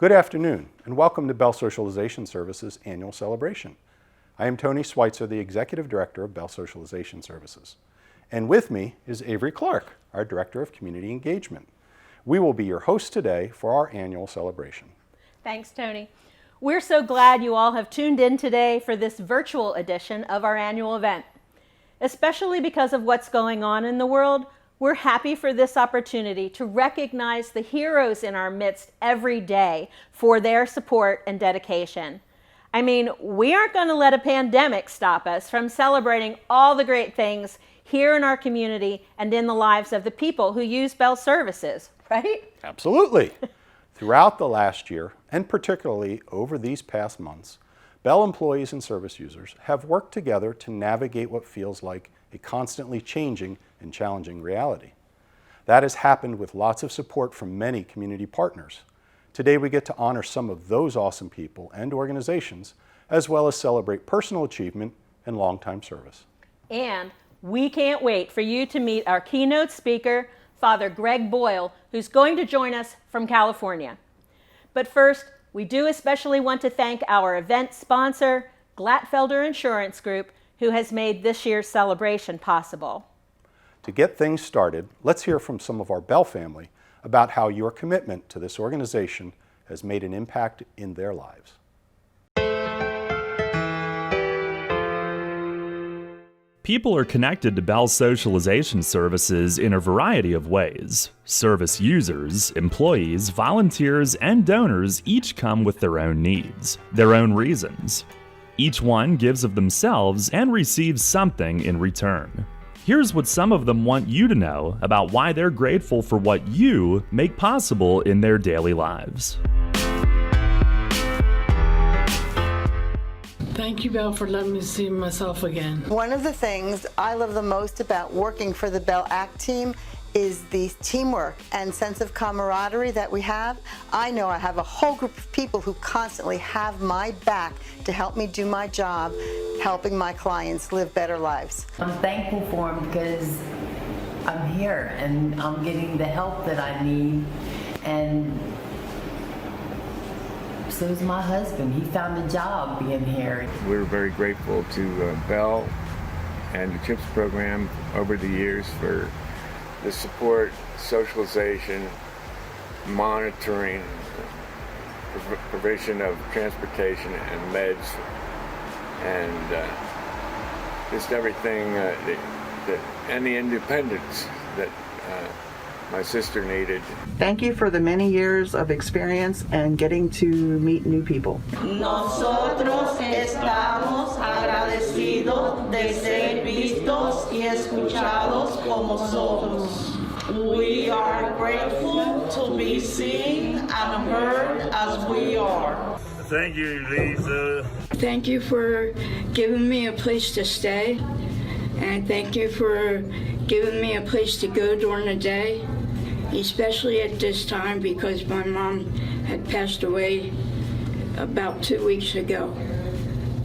Good afternoon, and welcome to Bell Socialization Services Annual Celebration. I am Tony Schweitzer, the Executive Director of Bell Socialization Services. And with me is Avery Clark, our Director of Community Engagement. We will be your hosts today for our annual celebration. Thanks, Tony. We're so glad you all have tuned in today for this virtual edition of our annual event. Especially because of what's going on in the world, we're happy for this opportunity to recognize the heroes in our midst every day for their support and dedication. I mean, we aren't going to let a pandemic stop us from celebrating all the great things here in our community and in the lives of the people who use Bell services, right? Absolutely. Throughout the last year, and particularly over these past months, Bell employees and service users have worked together to navigate what feels like a constantly changing and challenging reality. That has happened with lots of support from many community partners. Today we get to honor some of those awesome people and organizations, as well as celebrate personal achievement and longtime service. And we can't wait for you to meet our keynote speaker, Father Greg Boyle, who's going to join us from California. But first, we do especially want to thank our event sponsor, Glatfelder Insurance Group, who has made this year's celebration possible. To get things started, let's hear from some of our Bell family about how your commitment to this organization has made an impact in their lives. People are connected to Bell Socialization Services in a variety of ways. Service users, employees, volunteers, and donors each come with their own needs, their own reasons. Each one gives of themselves and receives something in return. Here's what some of them want you to know about why they're grateful for what you make possible in their daily lives. Thank you, Bell, for letting me see myself again. One of the things I love the most about working for the Bell ACT team is the teamwork and sense of camaraderie that we have. I know I have a whole group of people who constantly have my back to help me do my job, helping my clients live better lives. I'm thankful for them because I'm here and I'm getting the help that I need, and so is my husband. He found a job being here. We're very grateful to Bell and the CHIPS program over the years for the support, socialization, monitoring, provision of transportation and meds, and just everything and the independence that my sister needed. Thank you for the many years of experience and getting to meet new people. Nosotros estamos agradecidos de ser vistos y escuchados como somos. We are grateful to be seen and heard as we are. Thank you, Lisa. Thank you for giving me a place to stay, and thank you for giving me a place to go during the day, especially at this time because my mom had passed away about 2 weeks ago.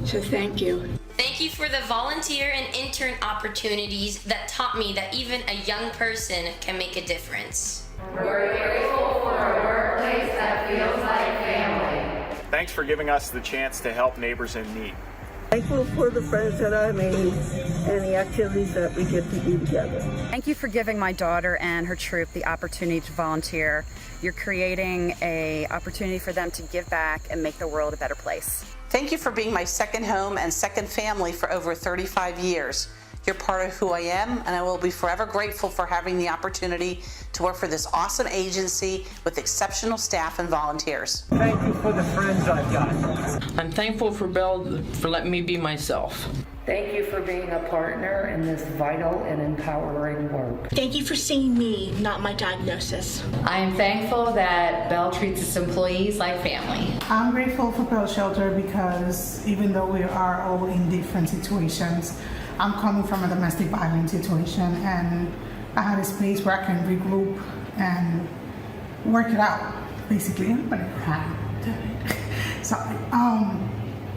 So thank you. Thank you for the volunteer and intern opportunities that taught me that even a young person can make a difference. We're grateful for a workplace that feels like family. Thanks for giving us the chance to help neighbors in need. Thankful for the friends that I made and the activities that we get to do together. Thank you for giving my daughter and her troop the opportunity to volunteer. You're creating an opportunity for them to give back and make the world a better place. Thank you for being my second home and second family for over 35 years. You're part of who I am, and I will be forever grateful for having the opportunity to work for this awesome agency with exceptional staff and volunteers. Thank you for the friends I've got. I'm thankful for Bell for letting me be myself. Thank you for being a partner in this vital and empowering work. Thank you for seeing me, not my diagnosis. I am thankful that Bell treats its employees like family. I'm grateful for Bell Shelter because even though we are all in different situations, I'm coming from a domestic violence situation, and I had a space where I can regroup and work it out, basically. But it happened. Sorry.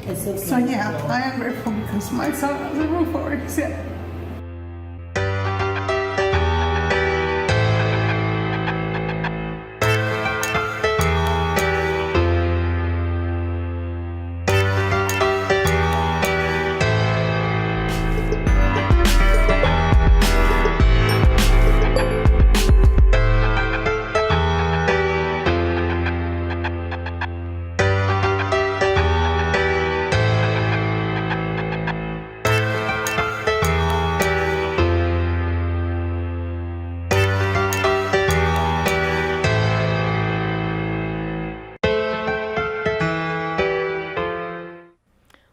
It's okay. So yeah, I am grateful because my son has a roof over his head.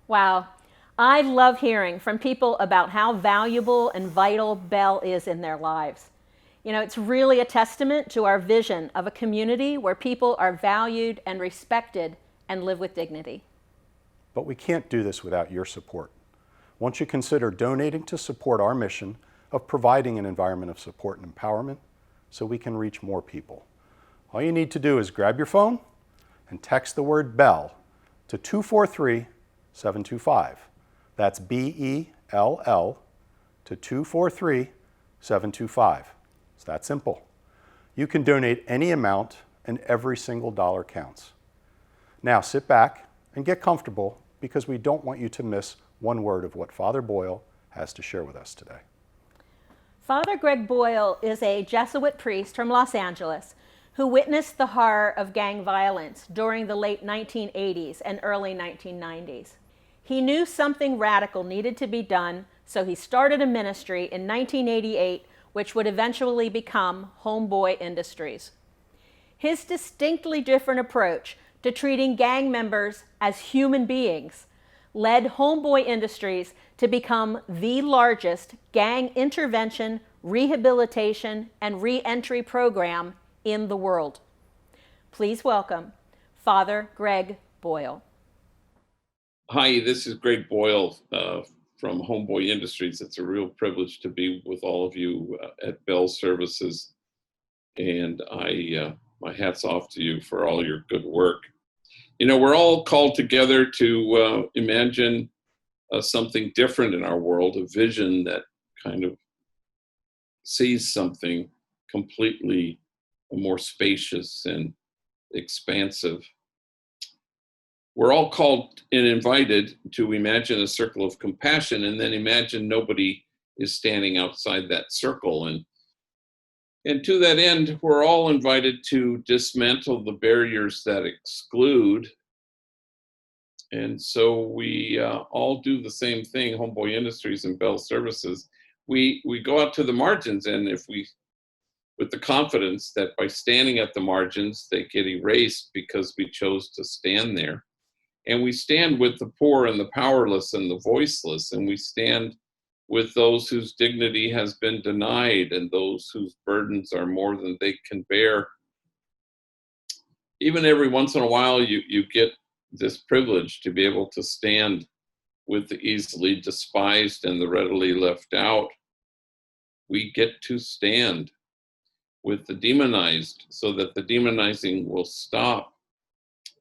Wow. I love hearing from people about how valuable and vital Bell is in their lives. You know, it's really a testament to our vision of a community where people are valued and respected and live with dignity. But we can't do this without your support. Won't you consider donating to support our mission of providing an environment of support and empowerment so we can reach more people? All you need to do is grab your phone and text the word BELL to 243-725. That's BELL to 243-725. It's that simple. You can donate any amount and every single dollar counts. Now sit back and get comfortable because we don't want you to miss one word of what Father Boyle has to share with us today. Father Greg Boyle is a Jesuit priest from Los Angeles who witnessed the horror of gang violence during the late 1980s and early 1990s. He knew something radical needed to be done, so he started a ministry in 1988, which would eventually become Homeboy Industries. His distinctly different approach to treating gang members as human beings led Homeboy Industries to become the largest gang intervention, rehabilitation, and re-entry program in the world. Please welcome Father Greg Boyle. Hi, this is Greg Boyle from Homeboy Industries. It's a real privilege to be with all of you at Bell Services, and my hat's off to you for all your good work. You know, we're all called together to imagine something different in our world, a vision that kind of sees something completely more spacious and expansive. We're all called and invited to imagine a circle of compassion and then imagine nobody is standing outside that circle. And to that end, we're all invited to dismantle the barriers that exclude. And so we all do the same thing, Homeboy Industries and Bell Services. We go out to the margins, and with the confidence that by standing at the margins, they get erased because we chose to stand there. And we stand with the poor and the powerless and the voiceless, and we stand with those whose dignity has been denied and those whose burdens are more than they can bear. Even every once in a while, you get this privilege to be able to stand with the easily despised and the readily left out. We get to stand with the demonized so that the demonizing will stop,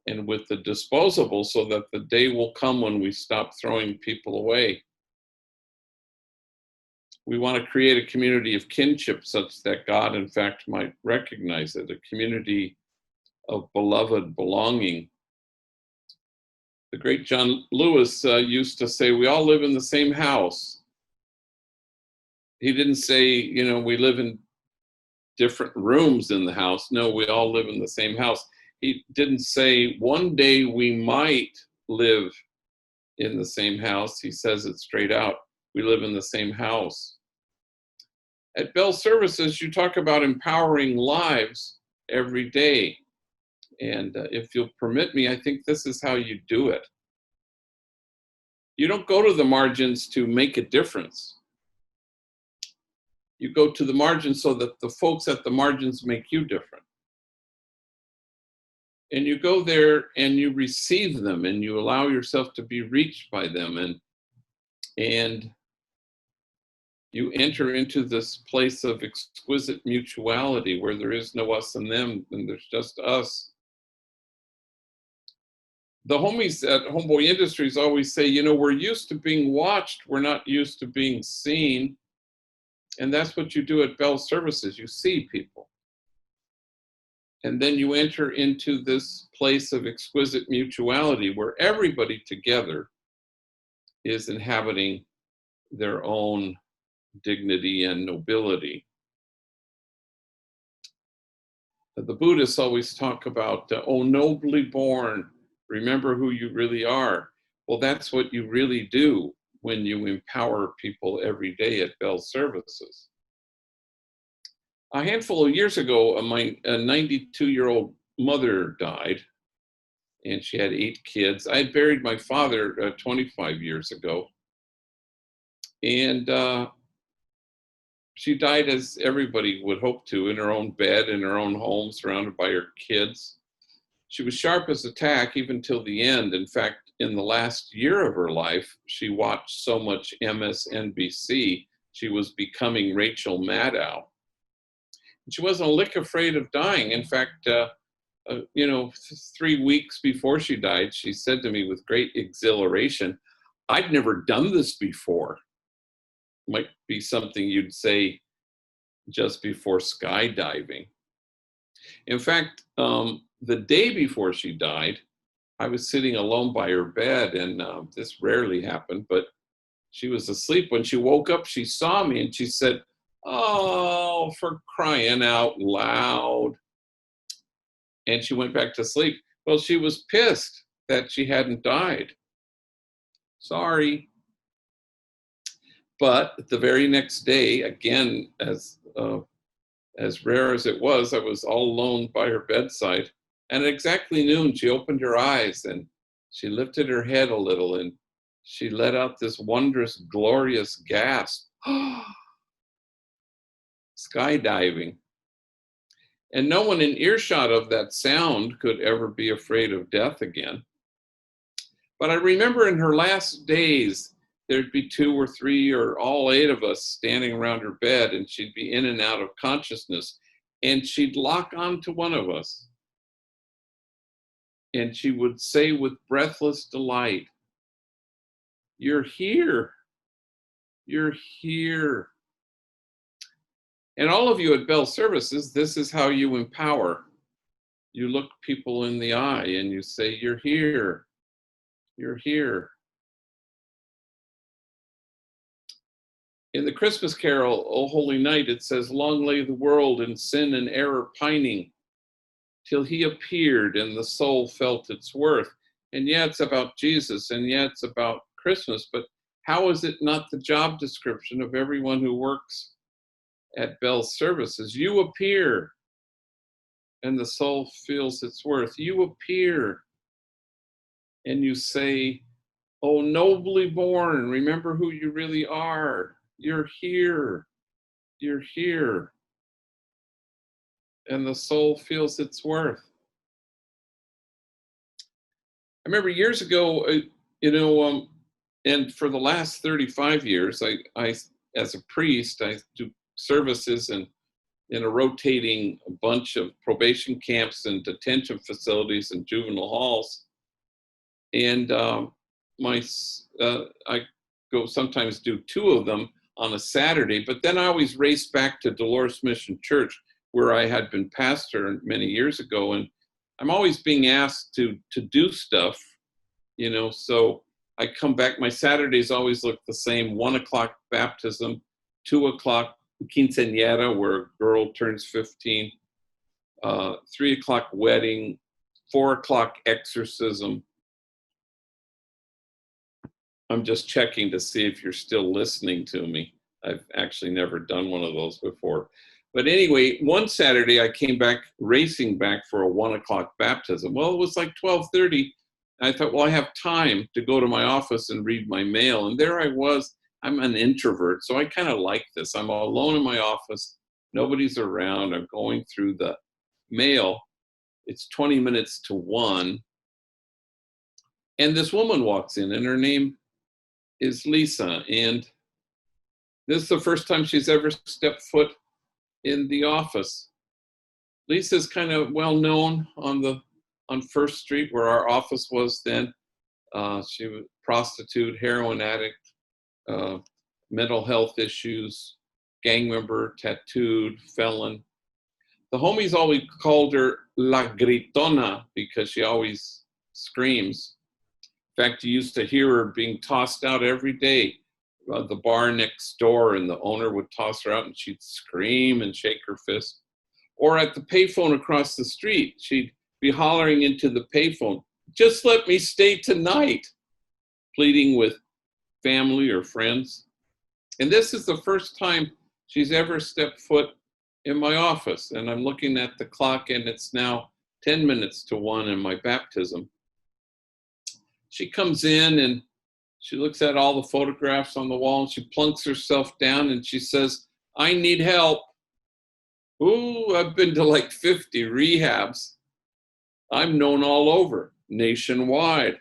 and with the disposable so that the day will come when we stop throwing people away. We want to create a community of kinship such that God, in fact, might recognize it, a community of beloved belonging. The great John Lewis used to say, we all live in the same house. He didn't say, you know, we live in different rooms in the house. No, we all live in the same house. He didn't say, one day we might live in the same house. He says it straight out. We live in the same house. At Bell Services, you talk about empowering lives every day. And if you'll permit me, I think this is how you do it. You don't go to the margins to make a difference. You go to the margins so that the folks at the margins make you different. And you go there and you receive them and you allow yourself to be reached by them, and you enter into this place of exquisite mutuality where there is no us and them and there's just us. The homies at Homeboy Industries always say, you know, we're used to being watched, we're not used to being seen. And that's what you do at Bell Services. You see people. And then you enter into this place of exquisite mutuality where everybody together is inhabiting their own dignity and nobility. The Buddhists always talk about, oh, nobly born, remember who you really are. Well, that's what you really do when you empower people every day at Bell Services. A handful of years ago, my 92-year-old mother died. and she had 8 kids. I had buried my father 25 years ago, and she died as everybody would hope to, in her own bed, in her own home, surrounded by her kids. She was sharp as a tack even till the end. In fact, in the last year of her life, she watched so much MSNBC, she was becoming Rachel Maddow. She wasn't a lick afraid of dying. In fact, 3 weeks before she died, she said to me with great exhilaration, "I'd never done this before." Might be something you'd say just before skydiving. In fact, the day before she died, I was sitting alone by her bed, and this rarely happened, but she was asleep. When she woke up, she saw me and she said, "Oh, for crying out loud." And she went back to sleep. Well, she was pissed that she hadn't died. Sorry. But the very next day, again, as rare as it was, I was all alone by her bedside. And at exactly noon, she opened her eyes and she lifted her head a little and she let out this wondrous, glorious gasp. Skydiving. And no one in earshot of that sound could ever be afraid of death again. But I remember in her last days, there'd be 2 or 3 or all 8 of us standing around her bed, and she'd be in and out of consciousness, and she'd lock onto one of us. And she would say with breathless delight, "You're here. You're here." And all of you at Bell Services, this is how you empower. You look people in the eye and you say, "You're here. You're here." In the Christmas carol, "O Holy Night," it says, "Long lay the world in sin and error pining, till he appeared and the soul felt its worth." And yeah, it's about Jesus, and yeah, it's about Christmas, but how is it not the job description of everyone who works at Bell Services? You appear and the soul feels its worth. You appear and you say, "Oh, nobly born, remember who you really are. You're here. You're here." And the soul feels its worth. I remember years ago, and for the last 35 years, I as a priest, I do services in a rotating bunch of probation camps and detention facilities and juvenile halls. And I go sometimes do 2 of them on a Saturday, but then I always race back to Dolores Mission Church, where I had been pastor many years ago. And I'm always being asked to do stuff, so I come back. My Saturdays always look the same: 1 o'clock baptism, 2 o'clock quinceañera, where a girl turns 15, 3 o'clock wedding, 4 o'clock exorcism. I'm just checking to see if you're still listening to me. I've actually never done one of those before. But anyway, one Saturday I came back, racing back for a 1 o'clock baptism. Well, it was like 12:30. I thought, well, I have time to go to my office and read my mail. And there I was. I'm an introvert, so I kind of like this. I'm alone in my office. Nobody's around. I'm going through the mail. It's 20 minutes to 1. And this woman walks in, and her name is Lisa. And this is the first time she's ever stepped foot in the office. Lisa's kind of well known on First Street, where our office was then. She was a prostitute, heroin addict, mental health issues, gang member, tattooed, felon. The homies always called her La Gritona because she always screams. In fact, you used to hear her being tossed out every day. The bar next door, and the owner would toss her out and she'd scream and shake her fist. Or at the payphone across the street, she'd be hollering into the payphone, "Just let me stay tonight," pleading with family or friends. And this is the first time she's ever stepped foot in my office. And I'm looking at the clock, and it's now 10 minutes to 1 in my baptism. she comes in and she looks at all the photographs on the wall and she plunks herself down and she says, I need help. Ooh, I've been to like 50 rehabs. I'm known all over, nationwide.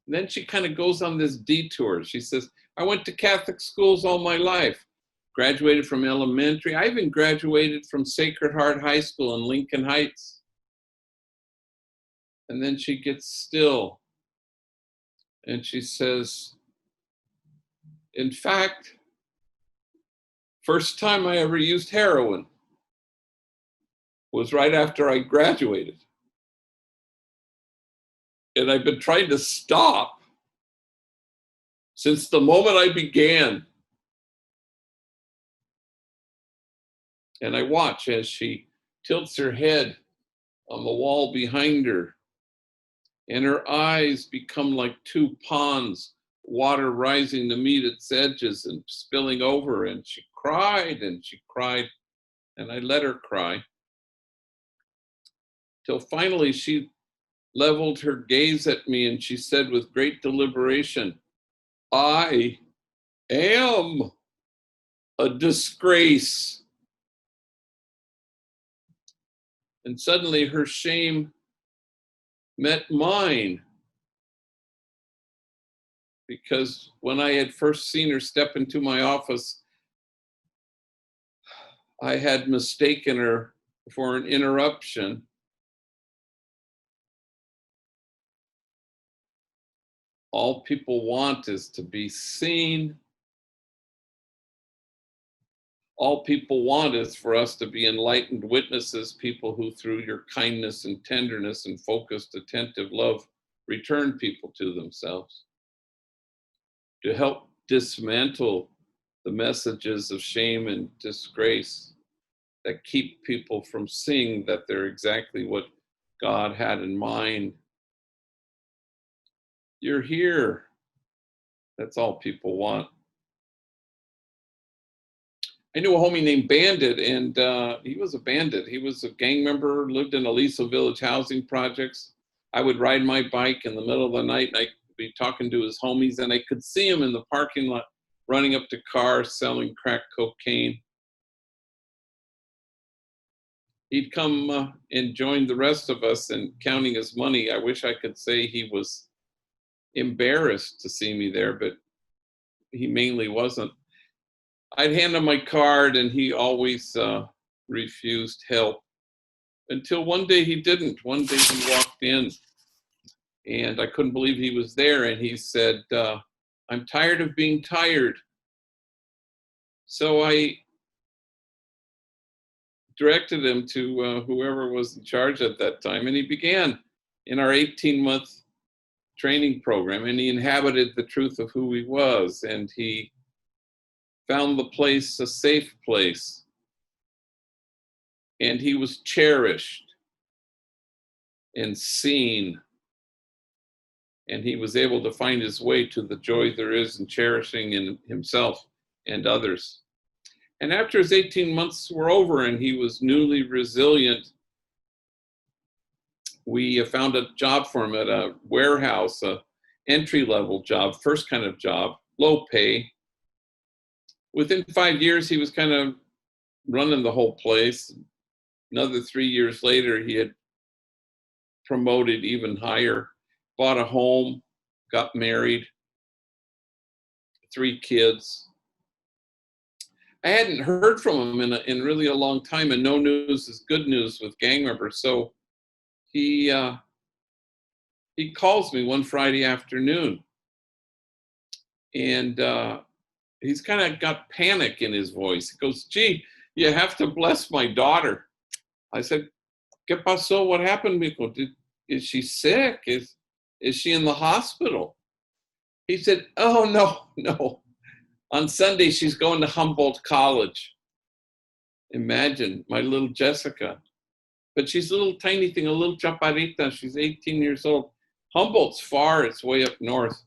And then she kind of goes on this detour. She says, I went to Catholic schools all my life, graduated from elementary. I even graduated from Sacred Heart High School in Lincoln Heights. And then she gets still and she says, in fact, first time I ever used heroin was right after I graduated. And I've been trying to stop since the moment I began. And I watch as she tilts her head on the wall behind her, and her eyes become like two ponds, water rising to meet its edges and spilling over. And she cried and she cried, and I let her cry. Till finally she leveled her gaze at me and she said with great deliberation, I am a disgrace. And suddenly her shame met mine, because when I had first seen her step into my office, I had mistaken her for an interruption. All people want is to be seen. All people want is for us to be enlightened witnesses, people who through your kindness and tenderness and focused, attentive love, return people to themselves. To help dismantle the messages of shame and disgrace that keep people from seeing that they're exactly what God had in mind. You're here. That's all people want. I knew a homie named Bandit, and he was a bandit. He was a gang member, lived in Aliso Village housing projects. I would ride my bike in the middle of the night, and I'd be talking to his homies, and I could see him in the parking lot, running up to cars, selling crack cocaine. He'd come and join the rest of us in counting his money. I wish I could say he was embarrassed to see me there, but he mainly wasn't. I'd hand him my card and he always refused help, until one day he didn't. One day he walked in and I couldn't believe he was there, and he said, I'm tired of being tired. So I directed him to whoever was in charge at that time, and he began in our 18-month training program, and he inhabited the truth of who he was, and he found the place a safe place, and he was cherished and seen, and he was able to find his way to the joy there is in cherishing in himself and others. And after his 18 months were over and he was newly resilient, we found a job for him at a warehouse, a entry-level job, first kind of job, low pay. Within 5 years, he was kind of running the whole place. Another 3 years later, he had promoted even higher, bought a home, got married, 3 kids. I hadn't heard from him in really a long time, and no news is good news with gang members. So he calls me one Friday afternoon, and he's kind of got panic in his voice. He goes, gee, you have to bless my daughter. I said, ¿Qué pasó? What happened, Mico? Is she sick? Is she in the hospital? He said, oh, no. On Sunday, she's going to Humboldt College. Imagine, my little Jessica. But she's a little tiny thing, a little chaparrita. She's 18 years old. Humboldt's far, it's way up north.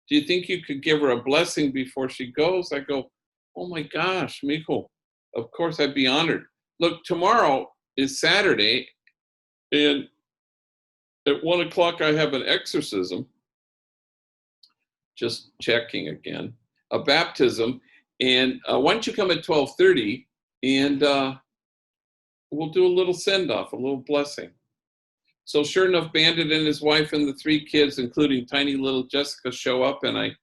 Do you think you could give her a blessing before she goes? I go, oh my gosh, mijo, of course I'd be honored. Look, tomorrow is Saturday, and At 1 o'clock, I have an exorcism, just checking again, a baptism. And why don't you come at 12:30 and we'll do a little send-off, a little blessing. So sure enough, Bandit and his wife and the 3 kids, including tiny little Jessica, show up, and I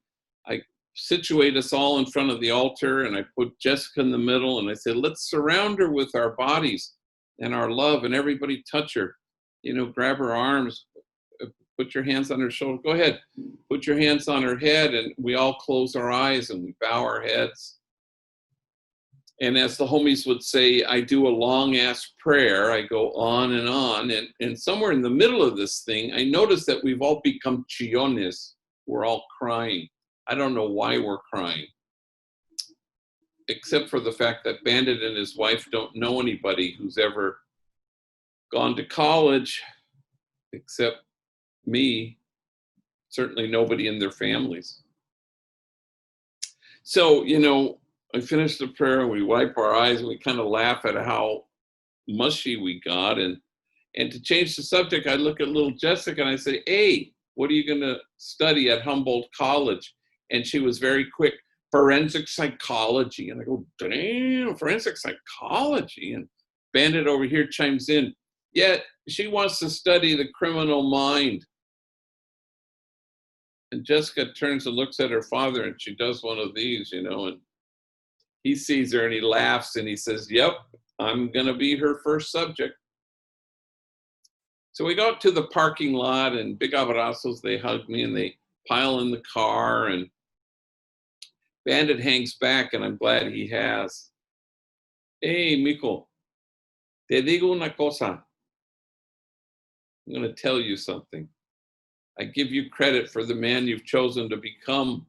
situate us all in front of the altar, and I put Jessica in the middle, and I said, let's surround her with our bodies and our love, and everybody touch her. You know, grab her arms, put your hands on her shoulder. Go ahead, put your hands on her head, and we all close our eyes and we bow our heads. And as the homies would say, I do a long-ass prayer. I go on, and somewhere in the middle of this thing, I notice that we've all become chillones. We're all crying. I don't know why we're crying, except for the fact that Bandit and his wife don't know anybody who's ever gone to college, except me, certainly nobody in their families. So, you know, I finish the prayer and we wipe our eyes and we kind of laugh at how mushy we got. And to change the subject, I look at little Jessica and I say, hey, what are you going to study at Humboldt College? And she was very quick, forensic psychology. And I go, damn, forensic psychology. And Bandit over here chimes in, yeah, she wants to study the criminal mind. And Jessica turns and looks at her father and she does one of these, you know, and he sees her and he laughs and he says, yep, I'm going to be her first subject. So we go out to the parking lot and big abrazos, they hug me and they pile in the car, and Bandit hangs back, and I'm glad he has. Hey, mijo, te digo una cosa. I'm going to tell you something. I give you credit for the man you've chosen to become,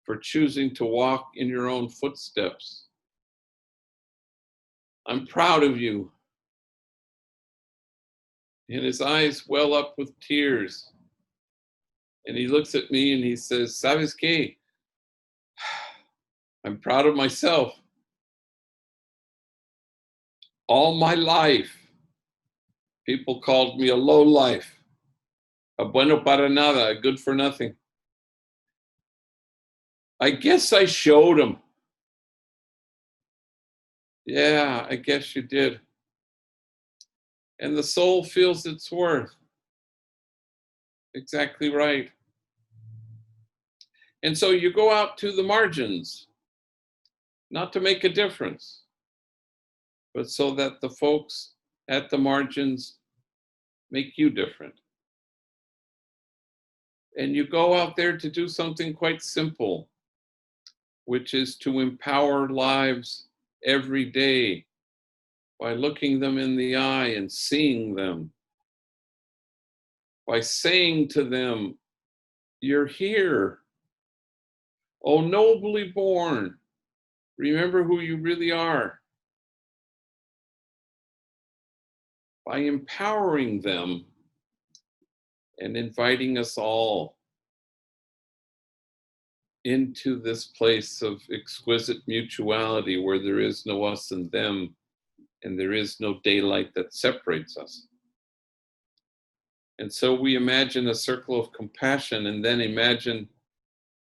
for choosing to walk in your own footsteps. I'm proud of you. And his eyes well up with tears. And he looks at me and he says, ¿Sabes qué? I'm proud of myself. All my life, people called me a lowlife, a bueno para nada, a good for nothing. I guess I showed them. Yeah, I guess you did. And the soul feels its worth. Exactly right. And so you go out to the margins, not to make a difference, but so that the folks at the margins make you different. And you go out there to do something quite simple, which is to empower lives every day by looking them in the eye and seeing them, by saying to them, you're here. Oh, nobly born. Remember who you really are. By empowering them and inviting us all into this place of exquisite mutuality where there is no us and them, and there is no daylight that separates us. And so we imagine a circle of compassion, and then imagine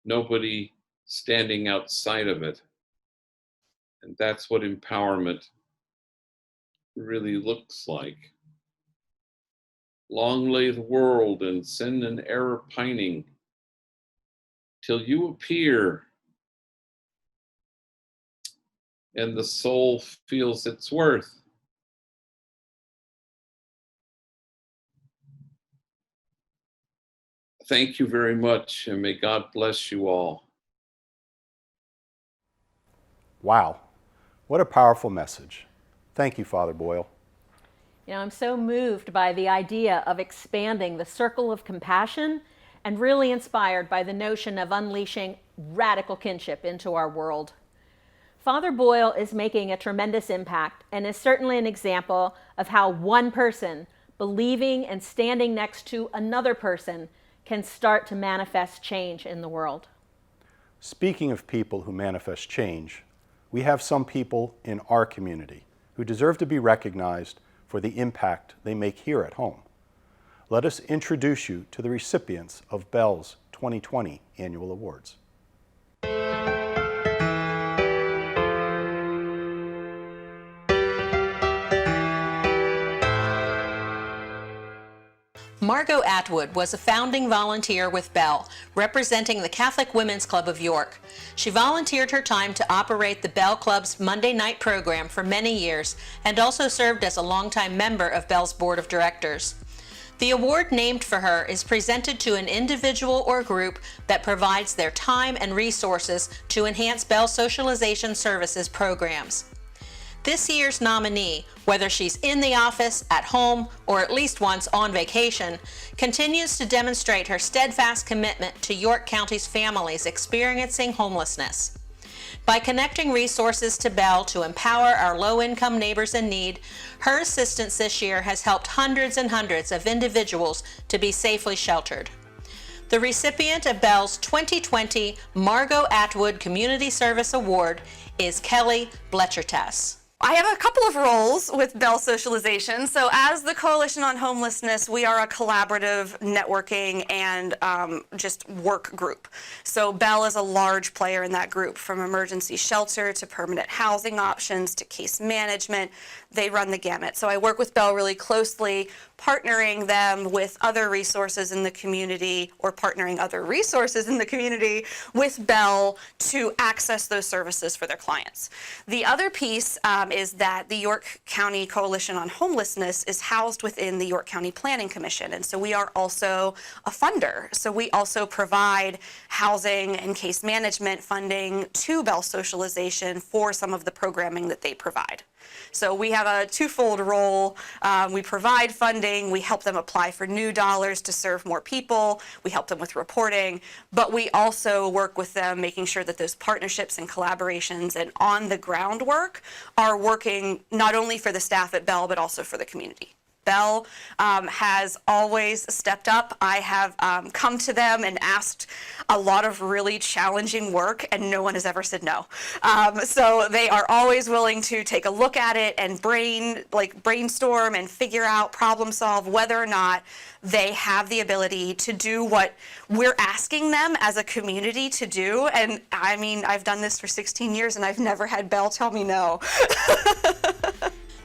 nobody standing outside of it. And that's what empowerment really looks like. Long lay the world in sin and error pining, till you appear, and the soul feels its worth. Thank you very much, and may God bless you all. Wow, what a powerful message. Thank you, Father Boyle. You know, I'm so moved by the idea of expanding the circle of compassion, and really inspired by the notion of unleashing radical kinship into our world. Father Boyle is making a tremendous impact and is certainly an example of how one person believing and standing next to another person can start to manifest change in the world. Speaking of people who manifest change, we have some people in our community who deserve to be recognized for the impact they make here at home. let us introduce you to the recipients of Bell's 2020 Annual Awards. Margot Atwood was a founding volunteer with Bell, representing the Catholic Women's Club of York. She volunteered her time to operate the Bell Club's Monday night program for many years and also served as a longtime member of Bell's board of directors. The award named for her is presented to an individual or group that provides their time and resources to enhance Bell's socialization services programs. This year's nominee, whether she's in the office, at home, or at least once on vacation, continues to demonstrate her steadfast commitment to York County's families experiencing homelessness. By connecting resources to Bell to empower our low-income neighbors in need, her assistance this year has helped hundreds and hundreds of individuals to be safely sheltered. The recipient of Bell's 2020 Margot Atwood Community Service Award is Kelly Blechertas. I have a couple of roles with Bell Socialization. So as the Coalition on Homelessness, we are a collaborative networking and just work group. So Bell is a large player in that group, from emergency shelter to permanent housing options to case management. They run the gamut. So I work with Bell really closely, partnering them with other resources in the community, or partnering other resources in the community with Bell to access those services for their clients. The other piece is that the York County Coalition on Homelessness is housed within the York County Planning Commission, and so we are also a funder. So we also provide housing and case management funding to Bell Socialization for some of the programming that they provide. So we have a twofold role. We provide funding, we help them apply for new dollars to serve more people, we help them with reporting, but we also work with them making sure that those partnerships and collaborations and on-the-ground work are working not only for the staff at Bell, but also for the community. Bell has always stepped up. I have come to them and asked a lot of really challenging work, and no one has ever said no. So they are always willing to take a look at it and brainstorm and figure out, problem solve, whether or not they have the ability to do what we're asking them as a community to do. And I mean, I've done this for 16 years and I've never had Bell tell me no.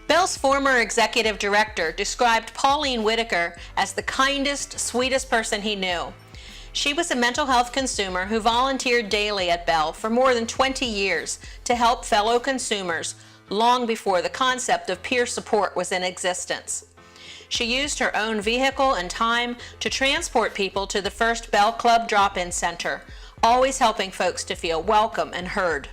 Bell's former executive director described Pauline Whitaker as the kindest, sweetest person he knew. She was a mental health consumer who volunteered daily at Bell for more than 20 years to help fellow consumers long before the concept of peer support was in existence. She used her own vehicle and time to transport people to the first Bell Club drop-in center, always helping folks to feel welcome and heard.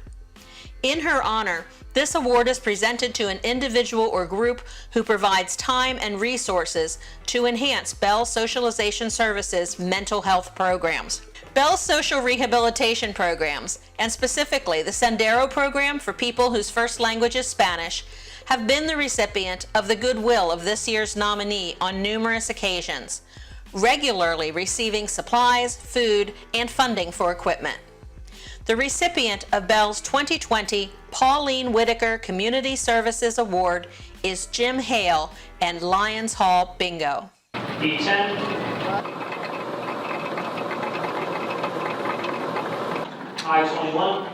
In her honor, this award is presented to an individual or group who provides time and resources to enhance Bell Socialization Services mental health programs. Bell's social rehabilitation programs, and specifically the Sendero program for people whose first language is Spanish, have been the recipient of the goodwill of this year's nominee on numerous occasions, regularly receiving supplies, food, and funding for equipment. The recipient of Bell's 2020 Pauline Whitaker Community Services Award is Jim Hale and Lions Hall Bingo. D10. I-21.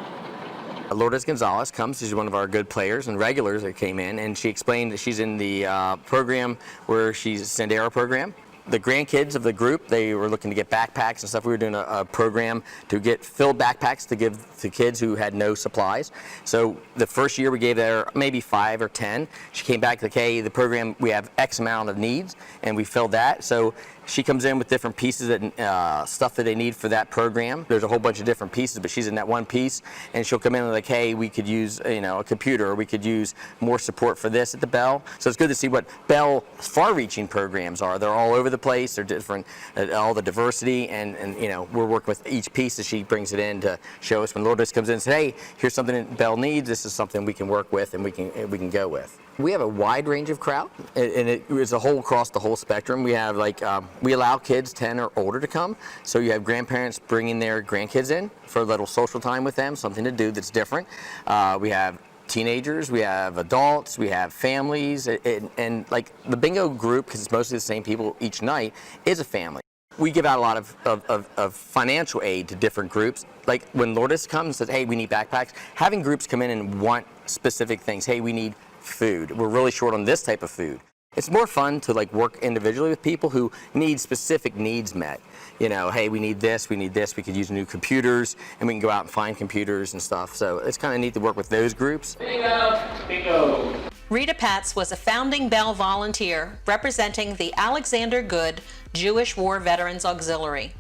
Lourdes Gonzalez comes. She's one of our good players and regulars that came in, and she explained that she's in the program where she's a Sendero program. The grandkids of the group, they were looking to get backpacks and stuff. We were doing a program to get filled backpacks to give to kids who had no supplies. So the first year we gave her maybe 5 or 10. She came back like, hey, the program, we have X amount of needs, and we filled that. So she comes in with different pieces that stuff that they need for that program. There's a whole bunch of different pieces, but she's in that one piece, and she'll come in and like, hey, we could use a computer, or we could use more support for this at the Bell. So it's good to see what Bell far-reaching programs are. They're all over the place. They're different, all the diversity, and we're working with each piece as she brings it in to show us. When Lourdes comes in and says, hey, here's something that Bell needs. This is something we can work with and we can go with. We have a wide range of crowd, and it is across the whole spectrum. We have we allow kids 10 or older to come, so you have grandparents bringing their grandkids in for a little social time with them, something to do that's different. We have teenagers, we have adults, we have families, and like the bingo group, because it's mostly the same people each night, is a family. We give out a lot of financial aid to different groups. Like when Lourdes comes and says, hey, we need backpacks, having groups come in and want specific things. Hey, we need food. We're really short on this type of food. It's more fun to like work individually with people who need specific needs met. You know, hey, we need this, we could use new computers, and we can go out and find computers and stuff. So it's kind of neat to work with those groups. Bingo! Bingo! Rita Patz was a founding Bell volunteer representing the Alexander Good Jewish War Veterans Auxiliary.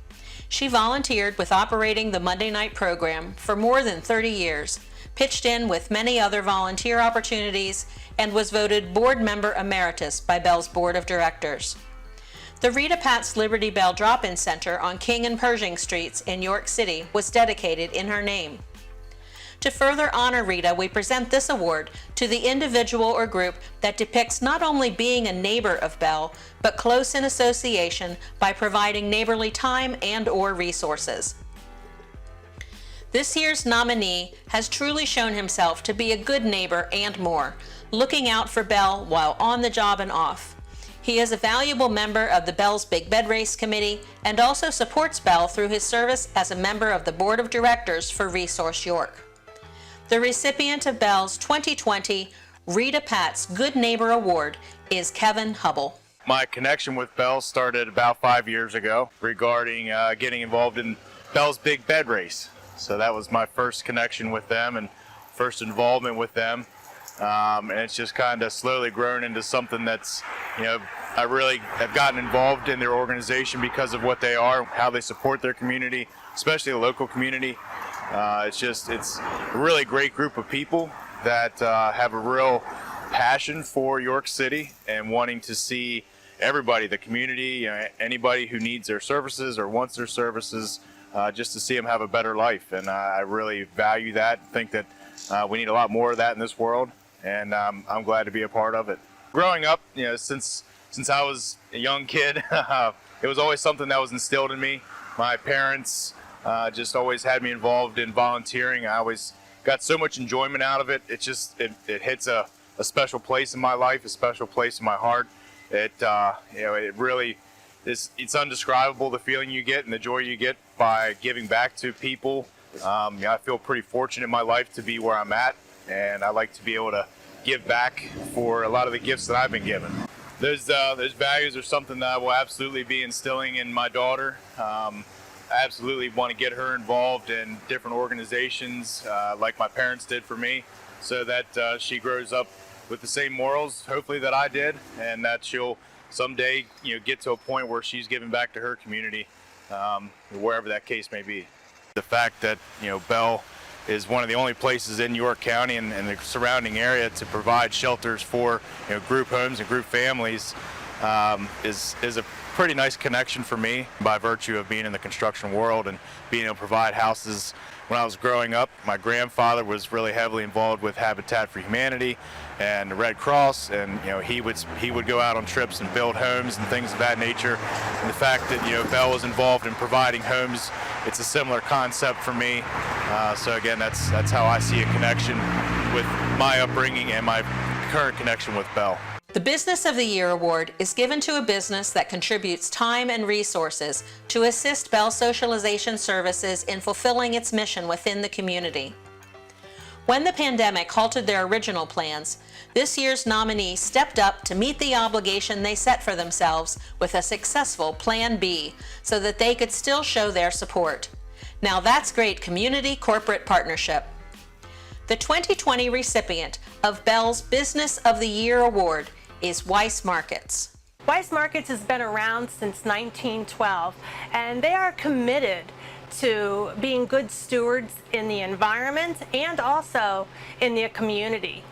She volunteered with operating the Monday night program for more than 30 years, pitched in with many other volunteer opportunities, and was voted board member emeritus by Bell's board of directors. The Rita Patz Liberty Bell Drop-In Center on King and Pershing Streets in York City was dedicated in her name. To further honor Rita, we present this award to the individual or group that depicts not only being a neighbor of Bell, but close in association by providing neighborly time and/or resources. This year's nominee has truly shown himself to be a good neighbor and more, looking out for Bell while on the job and off. He is a valuable member of the Bell's Big Bed Race Committee and also supports Bell through his service as a member of the Board of Directors for Resource York. The recipient of Bell's 2020 Rita Patz Good Neighbor Award is Kevin Hubbell. My connection with Bell started about 5 years ago regarding getting involved in Bell's Big Bed Race. So that was my first connection with them and first involvement with them. And it's just kind of slowly grown into something that's, you know, I really have gotten involved in their organization because of what they are, how they support their community, especially the local community. It's a really great group of people that have a real passion for York City and wanting to see everybody, the community, anybody who needs their services or wants their services, just to see them have a better life. And I really value that. Think that we need a lot more of that in this world, and I'm glad to be a part of it. Growing up, you know, since I was a young kid, it was always something that was instilled in me. My parents just always had me involved in volunteering. I always got so much enjoyment out of it. It hits a special place in my life, a special place in my heart. It really is. It's undescribable, the feeling you get and the joy you get by giving back to people. I feel pretty fortunate in my life to be where I'm at, and I like to be able to give back for a lot of the gifts that I've been given. Those values are something that I will absolutely be instilling in my daughter. I absolutely want to get her involved in different organizations like my parents did for me, so that she grows up with the same morals, hopefully, that I did, and that she'll someday, you know, get to a point where she's giving back to her community, wherever that case may be. The fact that, you know, Bell is one of the only places in York County and the surrounding area to provide shelters for, you know, group homes and group families is a pretty nice connection for me by virtue of being in the construction world and being able to provide houses. When I was growing up, my grandfather was really heavily involved with Habitat for Humanity and the Red Cross, and, you know, he would go out on trips and build homes and things of that nature. And the fact that, you know, Bell was involved in providing homes, it's a similar concept for me. So again, that's how I see a connection with my upbringing and my current connection with Bell. The Business of the Year Award is given to a business that contributes time and resources to assist Bell Socialization Services in fulfilling its mission within the community. When the pandemic halted their original plans, this year's nominee stepped up to meet the obligation they set for themselves with a successful Plan B so that they could still show their support. Now that's great community corporate partnership. The 2020 recipient of Bell's Business of the Year Award is Weiss Markets. Weiss Markets has been around since 1912, and they are committed to being good stewards in the environment and also in the community.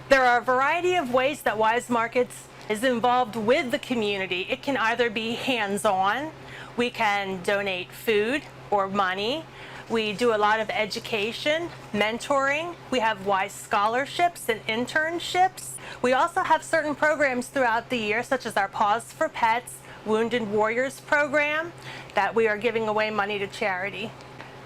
There are a variety of ways that Weiss Markets is involved with the community. It can either be hands-on, we can donate food or money. We do a lot of education, mentoring. We have Weiss scholarships and internships. We also have certain programs throughout the year, such as our Paws for Pets, Wounded Warriors program, that we are giving away money to charity.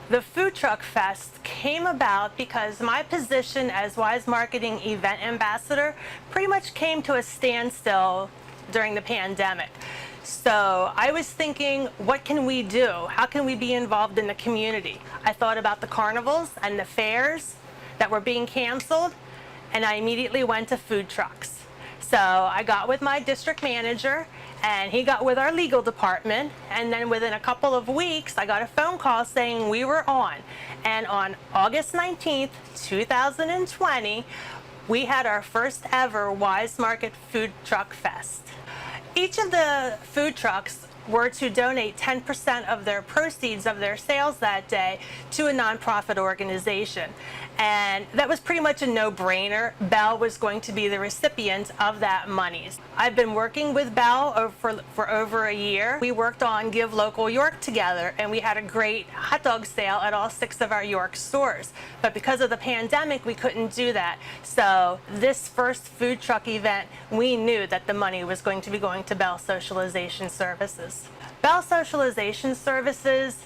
The Food Truck Fest came about because my position as Weiss Marketing Event Ambassador pretty much came to a standstill during the pandemic. So I was thinking, what can we do? How can we be involved in the community? I thought about the carnivals and the fairs that were being canceled, and I immediately went to food trucks. So I got with my district manager, and he got with our legal department, and then within a couple of weeks, I got a phone call saying we were on. And on August 19th, 2020, we had our first ever Weiss Market Food Truck Fest. Each of the food trucks were to donate 10% of their proceeds of their sales that day to a nonprofit organization. And that was pretty much a no-brainer. Bell was going to be the recipient of that money. I've been working with Bell for over a year. We worked on Give Local York together, and we had a great hot dog sale at all 6 of our York stores. But because of the pandemic, we couldn't do that. So this first food truck event, we knew that the money was going to be going to Bell Socialization Services. Bell Socialization Services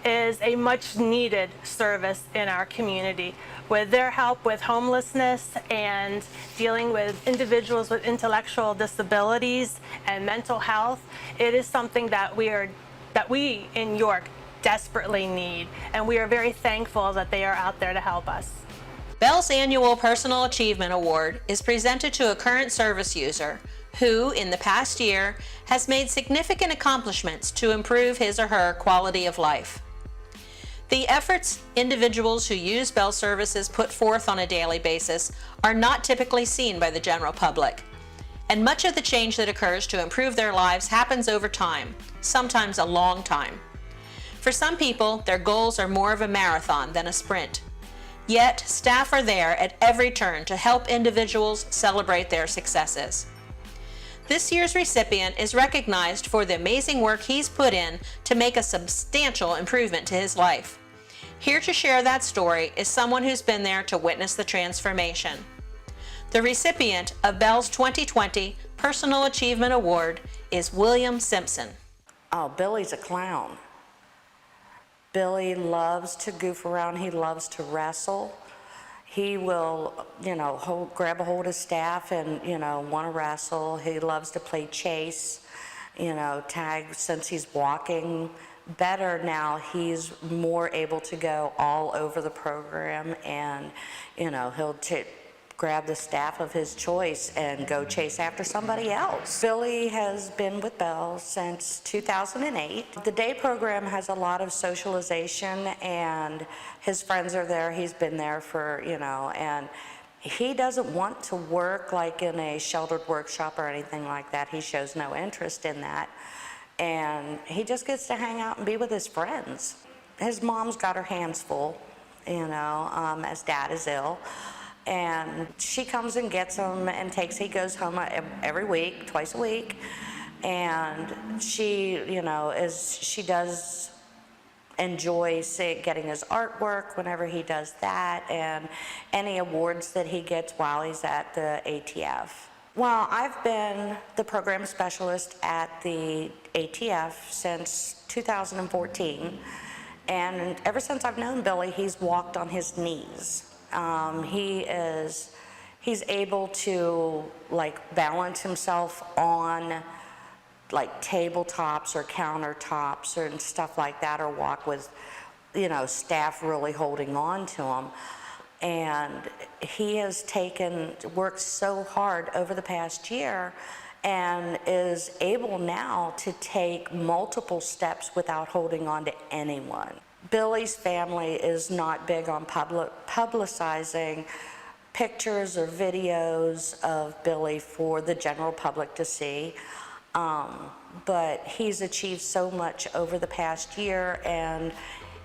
is a much needed service in our community. With their help with homelessness and dealing with individuals with intellectual disabilities and mental health, it is something that we in York desperately need, and we are very thankful that they are out there to help us. Bell's annual Personal Achievement Award is presented to a current service user who, in the past year, has made significant accomplishments to improve his or her quality of life. The efforts individuals who use Bell services put forth on a daily basis are not typically seen by the general public, and much of the change that occurs to improve their lives happens over time, sometimes a long time. For some people, their goals are more of a marathon than a sprint. Yet, staff are there at every turn to help individuals celebrate their successes. This year's recipient is recognized for the amazing work he's put in to make a substantial improvement to his life. Here to share that story is someone who's been there to witness the transformation. The recipient of Bell's 2020 Personal Achievement Award is William Simpson. Oh, Billy's a clown. Billy loves to goof around. He loves to wrestle. He will, grab a hold of staff and, want to wrestle. He loves to play chase, tag since he's walking better now. He's more able to go all over the program, and, he'll grab the staff of his choice and go chase after somebody else. Billy has been with Bell since 2008. The day program has a lot of socialization, and his friends are there. He's been there for, and he doesn't want to work like in a sheltered workshop or anything like that. He shows no interest in that. And he just gets to hang out and be with his friends. His mom's got her hands full, as dad is ill. And she comes and gets him and he goes home every week, twice a week. And she, she does enjoy getting his artwork whenever he does that, and any awards that he gets while he's at the ATF. Well, I've been the program specialist at the ATF since 2014. And ever since I've known Billy, he's walked on his knees. He's able to balance himself on tabletops or countertops and stuff like that, or walk with, staff really holding on to him. And he has worked so hard over the past year and is able now to take multiple steps without holding on to anyone. Billy's family is not big on publicizing pictures or videos of Billy for the general public to see, but he's achieved so much over the past year, and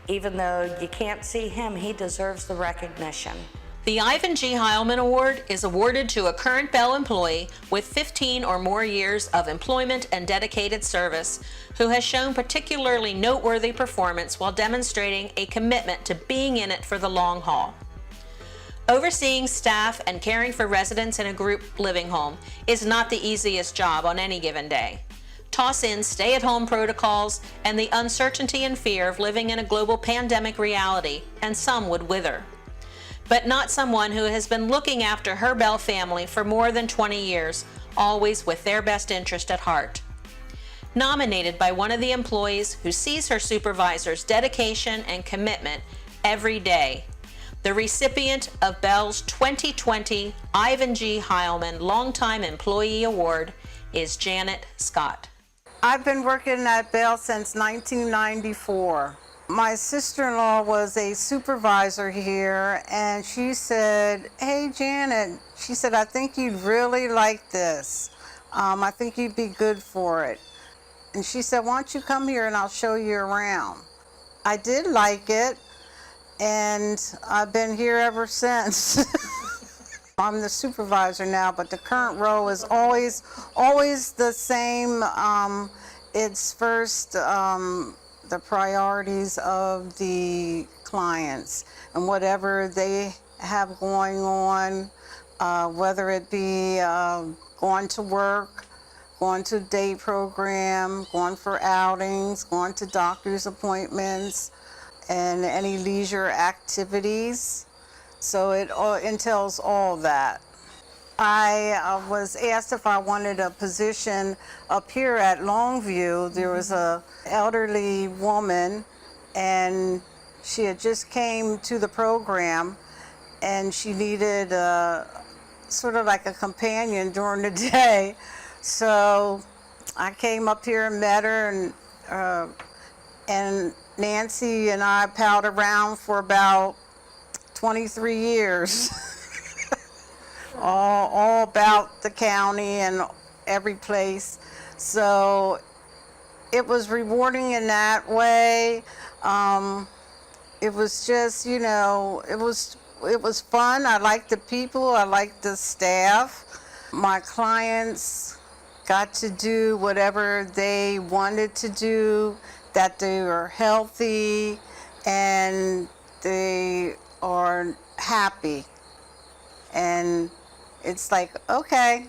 even though you can't see him, he deserves the recognition. The Ivan G. Heilman Award is awarded to a current Bell employee with 15 or more years of employment and dedicated service who has shown particularly noteworthy performance while demonstrating a commitment to being in it for the long haul. Overseeing staff and caring for residents in a group living home is not the easiest job on any given day. Toss in stay-at-home protocols and the uncertainty and fear of living in a global pandemic reality, and some would wither. But not someone who has been looking after her Bell family for more than 20 years, always with their best interest at heart. Nominated by one of the employees who sees her supervisor's dedication and commitment every day, the recipient of Bell's 2020 Ivan G. Heilman Longtime Employee Award is Janet Scott. I've been working at Bell since 1994. My sister-in-law was a supervisor here, and she said, "Hey, Janet," she said, "I think you'd really like this. I think you'd be good for it." And she said, "Why don't you come here and I'll show you around?" I did like it, and I've been here ever since. I'm the supervisor now, but the current role is always the same. It's first the priorities of the clients and whatever they have going on, whether it be going to work, going to day program, going for outings, going to doctor's appointments, and any leisure activities. So it entails all that. I was asked if I wanted a position up here at Longview. There was a elderly woman, and she had just came to the program, and she needed sort of like a companion during the day. So I came up here and met her, and Nancy and I palled around for about 23 years, all about the county and every place. So it was rewarding in that way. It was just, it was fun. I liked the people, I liked the staff. My clients got to do whatever they wanted to do, that they were healthy and they are happy. And it's like, okay,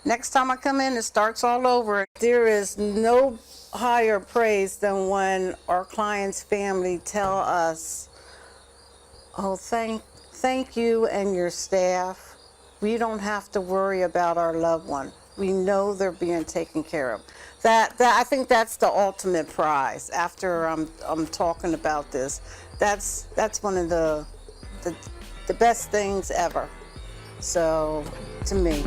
next time I come in, it starts all over. There is no higher praise than when our clients' family tell us, "Oh, thank you and your staff. We don't have to worry about our loved one. We know they're being taken care of." That I think that's the ultimate prize. After I'm talking about this, that's one of the best things ever. So, to me.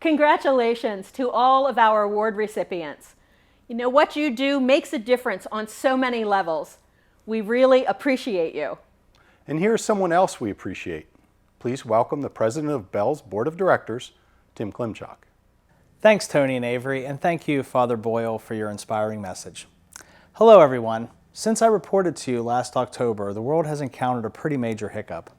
Congratulations to all of our award recipients. What you do makes a difference on so many levels. We really appreciate you. And here's someone else we appreciate. Please welcome the president of Bell's Board of Directors, Tim Klimchok. Thanks, Tony and Avery, and thank you, Father Boyle, for your inspiring message. Hello, everyone. Since I reported to you last October, the world has encountered a pretty major hiccup.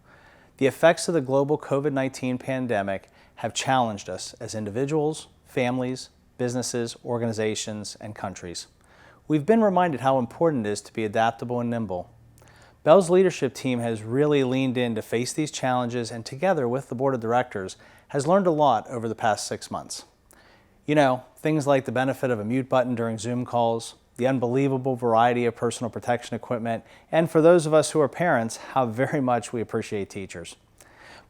The effects of the global COVID-19 pandemic have challenged us as individuals, families, businesses, organizations, and countries. We've been reminded how important it is to be adaptable and nimble. Bell's leadership team has really leaned in to face these challenges, and together with the board of directors has learned a lot over the past 6 months. Things like the benefit of a mute button during Zoom calls, the unbelievable variety of personal protection equipment, and for those of us who are parents, how very much we appreciate teachers.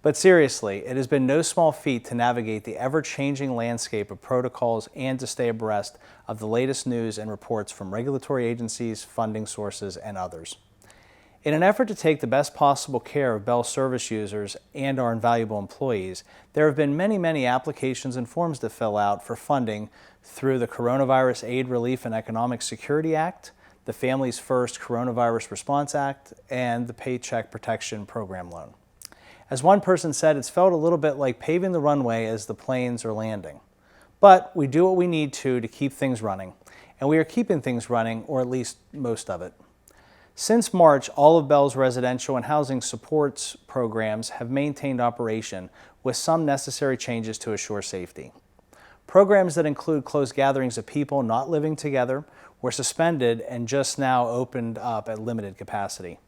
But seriously, it has been no small feat to navigate the ever-changing landscape of protocols and to stay abreast of the latest news and reports from regulatory agencies, funding sources, and others. In an effort to take the best possible care of Bell service users and our invaluable employees, there have been many applications and forms to fill out for funding through the Coronavirus Aid, Relief, and Economic Security Act, the Families First Coronavirus Response Act, and the Paycheck Protection Program loan. As one person said, it's felt a little bit like paving the runway as the planes are landing. But we do what we need to keep things running, and we are keeping things running, or at least most of it. Since March, all of Bell's residential and housing supports programs have maintained operation with some necessary changes to assure safety. Programs that include closed gatherings of people not living together were suspended and just now opened up at limited capacity.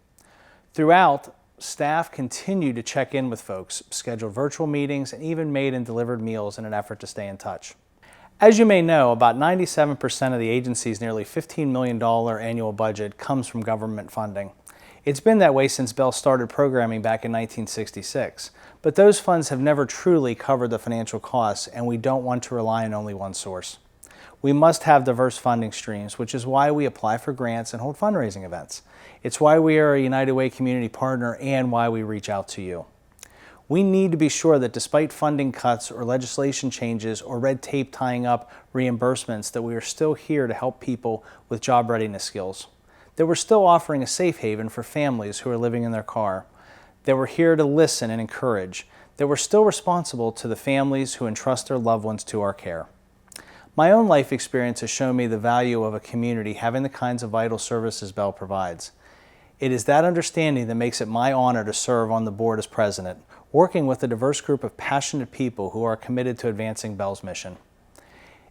Throughout, staff continued to check in with folks, scheduled virtual meetings, and even made and delivered meals in an effort to stay in touch. As you may know, about 97% of the agency's nearly $15 million annual budget comes from government funding. It's been that way since Bell started programming back in 1966, but those funds have never truly covered the financial costs, and we don't want to rely on only one source. We must have diverse funding streams, which is why we apply for grants and hold fundraising events. It's why we are a United Way community partner and why we reach out to you. We need to be sure that despite funding cuts or legislation changes or red tape tying up reimbursements, that we are still here to help people with job readiness skills, that we're still offering a safe haven for families who are living in their car, that we're here to listen and encourage, that we're still responsible to the families who entrust their loved ones to our care. My own life experience has shown me the value of a community having the kinds of vital services Bell provides. It is that understanding that makes it my honor to serve on the board as president, working with a diverse group of passionate people who are committed to advancing Bell's mission.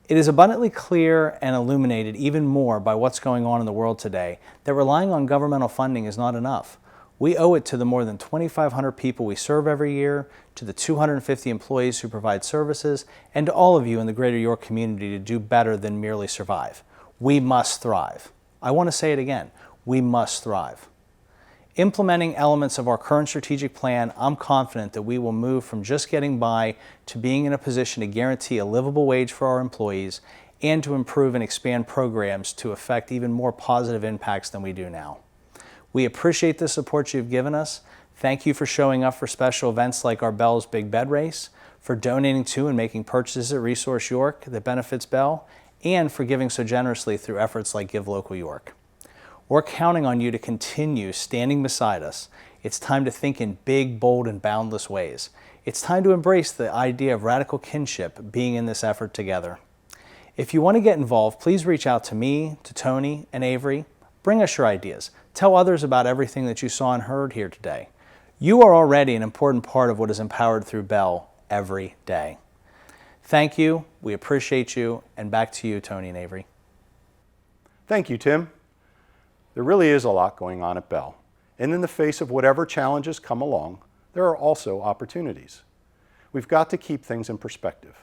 It is abundantly clear and illuminated even more by what's going on in the world today that relying on governmental funding is not enough. We owe it to the more than 2,500 people we serve every year, to the 250 employees who provide services, and to all of you in the greater York community to do better than merely survive. We must thrive. I want to say it again. We must thrive. Implementing elements of our current strategic plan, I'm confident that we will move from just getting by to being in a position to guarantee a livable wage for our employees and to improve and expand programs to affect even more positive impacts than we do now. We appreciate the support you've given us. Thank you for showing up for special events like our Bell's Big Bed Race, for donating to and making purchases at Resource York that benefits Bell, and for giving so generously through efforts like Give Local York. We're counting on you to continue standing beside us. It's time to think in big, bold, and boundless ways. It's time to embrace the idea of radical kinship, being in this effort together. If you want to get involved, please reach out to me, to Tony, and Avery. Bring us your ideas. Tell others about everything that you saw and heard here today. You are already an important part of what is empowered through Bell every day. Thank you, we appreciate you, and back to you, Tony and Avery. Thank you, Tim. There really is a lot going on at Bell, and in the face of whatever challenges come along, there are also opportunities. We've got to keep things in perspective.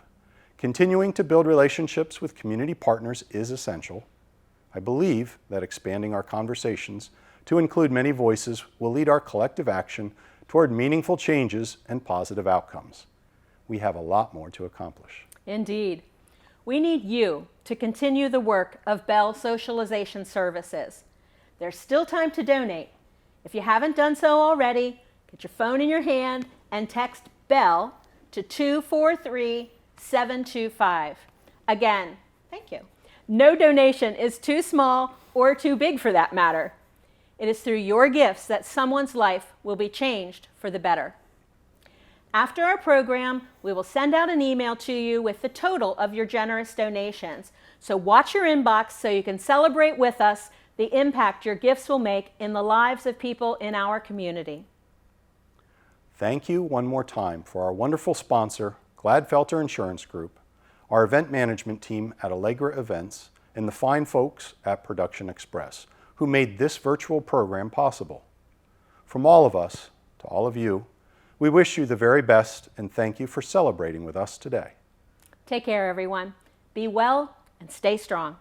Continuing to build relationships with community partners is essential. I believe that expanding our conversations to include many voices will lead our collective action toward meaningful changes and positive outcomes. We have a lot more to accomplish. Indeed. We need you to continue the work of Bell Socialization Services. There's still time to donate. If you haven't done so already, get your phone in your hand and text BELL to 243-725. Again, thank you. No donation is too small or too big for that matter. It is through your gifts that someone's life will be changed for the better. After our program, we will send out an email to you with the total of your generous donations. So watch your inbox so you can celebrate with us the impact your gifts will make in the lives of people in our community. Thank you one more time for our wonderful sponsor, Gladfelter Insurance Group, our event management team at Allegra Events, and the fine folks at Production Express, who made this virtual program possible. From all of us to all of you, we wish you the very best and thank you for celebrating with us today. Take care, everyone. Be well and stay strong.